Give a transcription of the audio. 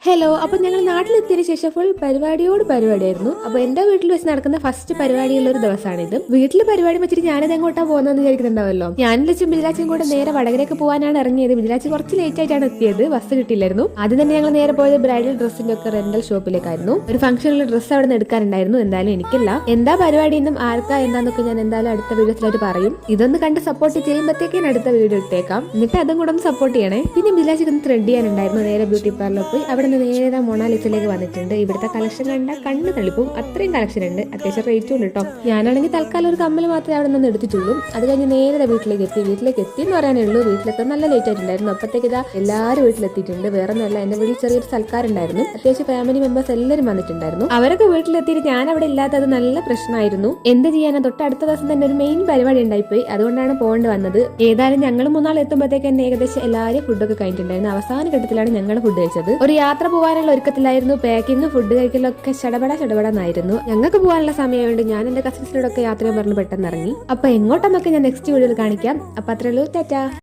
Hello, അപ്പോൾ ഞങ്ങൾ നാട്ടിലെത്തിയതിനു ശേഷം ഫുൾ പരിപാടിയായിരുന്നു. അപ്പോൾ എന്റെ വീട്ടിൽ വെച്ച് നടക്കുന്ന ഫസ്റ്റ് പരിപാടിയുള്ള ഒരു ദിവസമാണിത്. വീട്ടിൽ പരിപാടി വെച്ചിട്ട് ഞാനത് എങ്ങോട്ടാ പോകുന്നതെന്ന് വിചാരിക്കുന്നുണ്ടാവല്ലോ. ഞാനും ലച്ചും ബിജിലാച്ചും കൂടെ നേരെ വടകരയ്ക്ക് പോകാനാണ് ഇറങ്ങിയത്. ബിജിലാച്ച് കുറച്ച് ലേറ്റ് ആയിട്ടാണ് എത്തിയത്, ബസ് കിട്ടിയില്ലായിരുന്നു. ആദ്യം തന്നെ ഞങ്ങൾ നേരെ പോയത് ബ്രൈഡൽ ഡ്രസ്സിന്റെ ഒക്കെ റെന്റൽ ഷോപ്പിലേക്കായിരുന്നു. ഒരു ഫംഗ്ഷനുള്ള ഡ്രസ്സ് അവിടെ നിന്ന് എടുക്കാനുണ്ടായിരുന്നു. എന്തായാലും എനിക്കല്ല. എന്താ പരിപാടി എന്നും ആർക്കാ എന്താന്നൊക്കെ ഞാൻ എന്തായാലും അടുത്ത വീഡിയോസിലായിട്ട് പറയും. ഇതൊന്ന് കണ്ട് സപ്പോർട്ട് ചെയ്യുമ്പോഴത്തേക്കും അടുത്ത വീഡിയോ ഇട്ടേക്കാം. എന്നിട്ട് അതും കൂടെ ഒന്ന് സപ്പോർട്ട് ചെയ്യണേ. പിന്നെ ബിജിലാച്ച് ഒന്ന് ത്രെഡ് ചെയ്യാനുണ്ടായിരുന്നു. നേരെ ബ്യൂട്ടി പാർലറിൽ പോയി അവിടെ നേരെ മൊണാലിസയിലേക്ക് വന്നിട്ടുണ്ട്. ഇവിടുത്തെ കളക്ഷൻ കണ്ട കണ്ണ് തളിപ്പും. അത്രയും കളക്ഷൻ ഉണ്ട്, അത്യാവശ്യം റേറ്റും ഉണ്ട് കേട്ടോ. ഞാനാണെങ്കിൽ തൽക്കാലം ഒരു കമ്മൽ മാത്രമേ അവിടെ നിന്ന് എടുത്തിട്ടുള്ളൂ. അത് കഴിഞ്ഞ് നേരെ വീട്ടിലേക്ക് എത്തി എന്ന് പറയാനേ ഉള്ളൂ. വീട്ടിലെത്താൻ നല്ല ലേറ്റ് ആയിട്ടുണ്ടായിരുന്നു. അപ്പോഴത്തേക്ക് ഇതാ എല്ലാവരും വീട്ടിലെത്തിയിട്ടുണ്ട്. വേറെ ഒന്നുമല്ല, എന്റെ വീട്ടിൽ ചെറിയൊരു സൽക്കാരുണ്ടായിരുന്നു. അത്യാവശ്യം ഫാമിലി മെമ്പേഴ്സ് എല്ലാവരും വന്നിട്ടുണ്ടായിരുന്നു. അവരൊക്കെ വീട്ടിലെത്തിയിട്ട് ഞാൻ അവിടെ ഇല്ലാത്തത് നല്ല പ്രശ്നമായിരുന്നു. എന്ത് ചെയ്യാനാ, തൊട്ടടുത്ത ദിവസം തന്നെ ഒരു മെയിൻ പരിപാടി ഉണ്ടായിപ്പോയി. അതുകൊണ്ടാണ് പോകേണ്ടി വന്നത്. ഏതായാലും ഞങ്ങൾ മൂന്നാൾ എത്തുമ്പോഴത്തേക്ക് തന്നെ ഏകദേശം എല്ലാവരും ഫുഡൊക്കെ കഴിഞ്ഞിട്ടുണ്ടായിരുന്നു. അവസാന ഘട്ടത്തിലാണ് ഞങ്ങൾ ഫുഡ് കഴിച്ചത്. ഒരു യാത്ര പോകാനുള്ള ഒരുക്കത്തിലായിരുന്നു. പാക്കിങ്ങും ഫുഡ് കഴിക്കലൊക്കെ ചടപടാന്നായിരുന്നു. ഞങ്ങൾക്ക് പോകാനുള്ള സമയമുണ്ട്. ഞാൻ എന്റെ കസിൻസിനോടൊക്കെ യാത്ര പറഞ്ഞ് പെട്ടെന്ന് ഇറങ്ങി. അപ്പൊ എങ്ങോട്ടെന്നൊക്കെ ഞാൻ നെക്സ്റ്റ് വീഡിയോയിൽ കാണിക്കാം. അപ്പൊ അത്രയുള്ളൂ. ടാറ്റാ.